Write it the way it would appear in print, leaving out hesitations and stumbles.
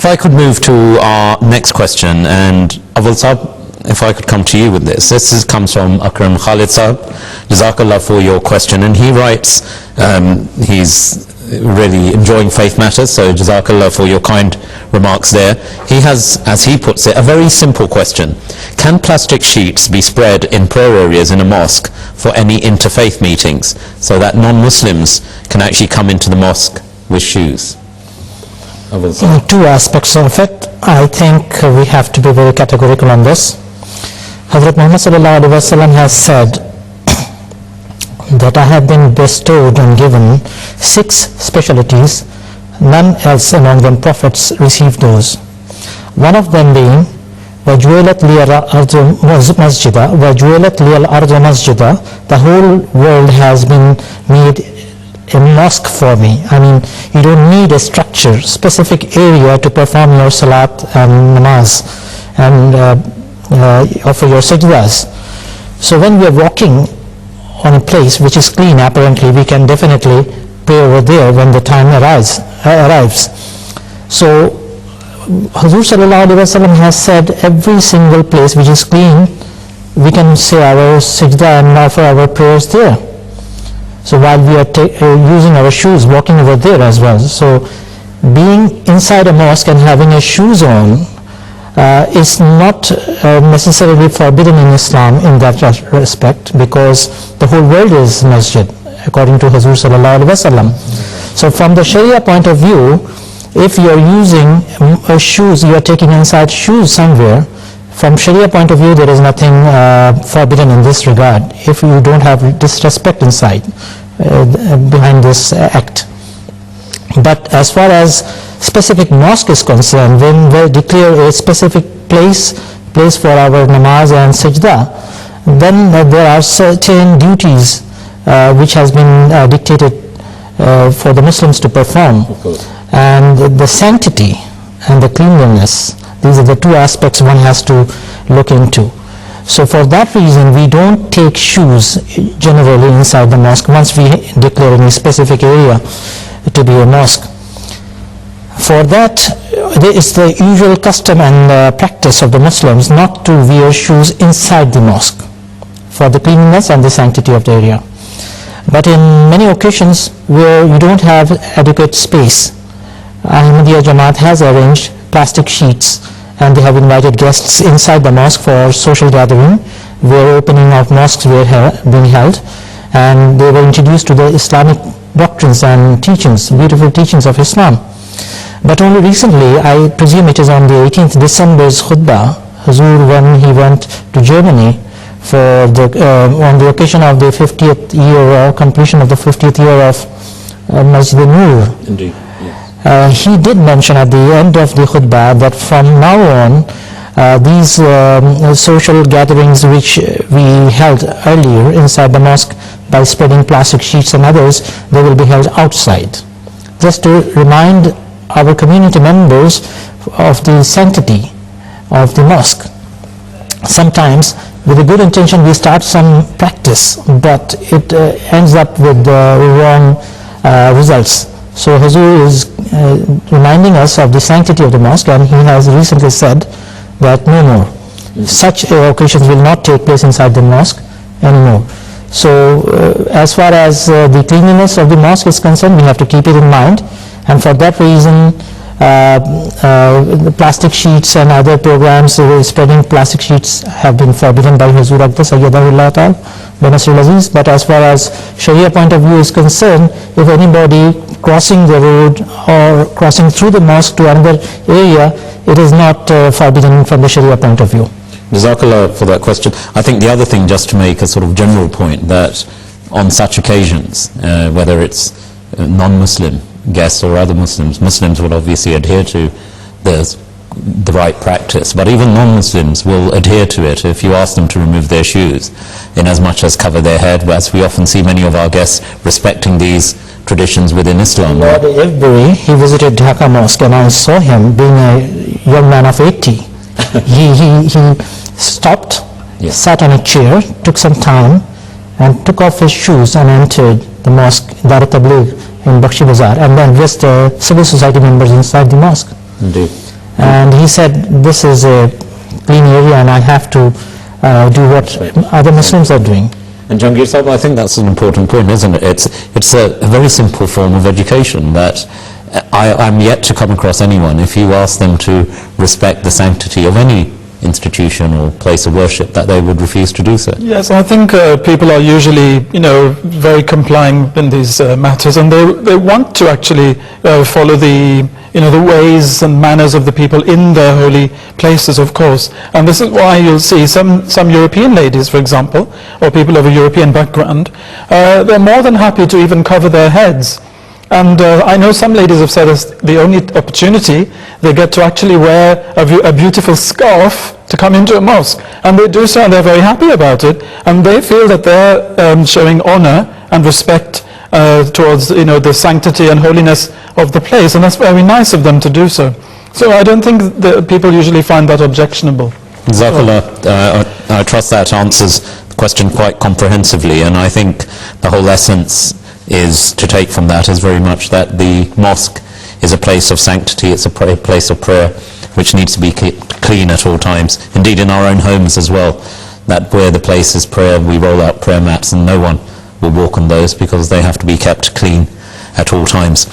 I could move to our next question, and Awal Saab, if I could come to you with this. Comes from Akram Khalid Saab. Jazakallah for your question. And he writes, he's really enjoying Faith Matters, so Jazakallah for your kind remarks there. He has, as he puts it, a very simple question. Can plastic sheets be spread in prayer areas in a mosque for any interfaith meetings so that non-Muslims can actually come into the mosque with shoes? Two aspects of it. I think we have to be very categorical on this. Hazrat Muhammad sallallahu alaihi wasallam has said that I have been bestowed and given 6 specialties, none else among them prophets received those. One of them being وَجُوِلَتْ لِيَ الْأَرْضُ مَسْجِدًا وَجُوِلَتْ لِيَ الْأَرْضُ مَسْجِدًا. The whole world has been made a mosque for me. I mean, you don't need a structure, specific area to perform your salat and namaz and offer your sajdas. So when we are walking on a place which is clean, apparently we can definitely pray over there when the time arrives. So Hazur sallallahu alaihi wasallam has said every single place which is clean, we can say our sajda and offer our prayers there. So while we are using our shoes, walking over there as well. So being inside a mosque and having a shoes on is not necessarily forbidden in Islam in that respect, because the whole world is masjid according to Hazur sallallahu alaihi wasallam. So from the Sharia point of view, if you are using shoes, you are taking inside shoes somewhere, from Sharia point of view there is nothing forbidden in this regard, if you don't have disrespect inside behind this act. But as far as specific mosque is concerned, when we declare a specific place for our namaz and sajda, then there are certain duties which has been dictated for the Muslims to perform, and the sanctity and the cleanliness, these are the two aspects one has to look into. So for that reason we don't take shoes generally inside the mosque once we declare any specific area to be a mosque. For that, there is the usual custom and practice of the Muslims not to wear shoes inside the mosque for the cleanliness and the sanctity of the area. But in many occasions where you don't have adequate space, Ahmadiyya Jamaat has arranged plastic sheets, and they have invited guests inside the mosque for social gathering, where opening of mosques were being held, and they were introduced to the Islamic doctrines and teachings, beautiful teachings of Islam. But only recently, I presume it is on the 18th December's khutbah, Hazur, when he went to Germany for on the occasion of the 50th year, completion of the 50th year of Masjid Nur. Indeed. He did mention at the end of the khutbah that from now on, these social gatherings which we held earlier inside the mosque by spreading plastic sheets and others, they will be held outside. Just to remind our community members of the sanctity of the mosque. Sometimes with a good intention we start some practice, but it ends up with wrong results. So Hazur is reminding us of the sanctity of the mosque, and he has recently said that no more. Such occasions will not take place inside the mosque anymore. So as far as the cleanliness of the mosque is concerned, we have to keep it in mind, and for that reason the plastic sheets and other programs spreading plastic sheets have been forbidden by Hazur Akbar Sayyidahullah Ta'ala Banasrul Aziz. But as far as Sharia point of view is concerned, if anybody crossing the road or crossing through the mosque to another area, it is not forbidden from the Sharia point of view. Jazakallah for that question. I think the other thing, just to make a sort of general point, that on such occasions, whether it's non-Muslim guests or other Muslims, Muslims will obviously adhere to the right practice, but even non-Muslims will adhere to it if you ask them to remove their shoes, in as much as cover their head, as we often see many of our guests respecting these traditions within Islam. Lord Avebury, he visited Dhaka Mosque, and I saw him being a young man of 80. he stopped, sat on a chair, took some time, and took off his shoes and entered the mosque, Dar Tabligh in Bakhshi Bazaar, and then addressed the civil society members inside the mosque. Indeed. And he said, this is a clean area and I have to do what other Muslims are doing. And Jahangir Sahib, I think that's an important point, isn't it? It's a very simple form of education that I'm yet to come across anyone, if you ask them to respect the sanctity of any institution or place of worship, that they would refuse to do so. Yes, I think people are usually, very complying in these matters, and they want to actually follow the ways and manners of the people in their holy places, of course. And this is why you'll see some European ladies, for example, or people of a European background, they're more than happy to even cover their heads. And I know some ladies have said it's the only opportunity they get to actually wear a beautiful scarf to come into a mosque. And they do so, and they're very happy about it. And they feel that they're showing honor and respect towards the sanctity and holiness of the place. And that's very nice of them to do so. So I don't think that people usually find that objectionable. Jazakallah. I trust that answers the question quite comprehensively. And I think the whole essence is to take from that is very much that the mosque is a place of sanctity, it's a place of prayer which needs to be clean at all times. Indeed in our own homes as well, that where the place is prayer, we roll out prayer mats and no one will walk on those because they have to be kept clean at all times.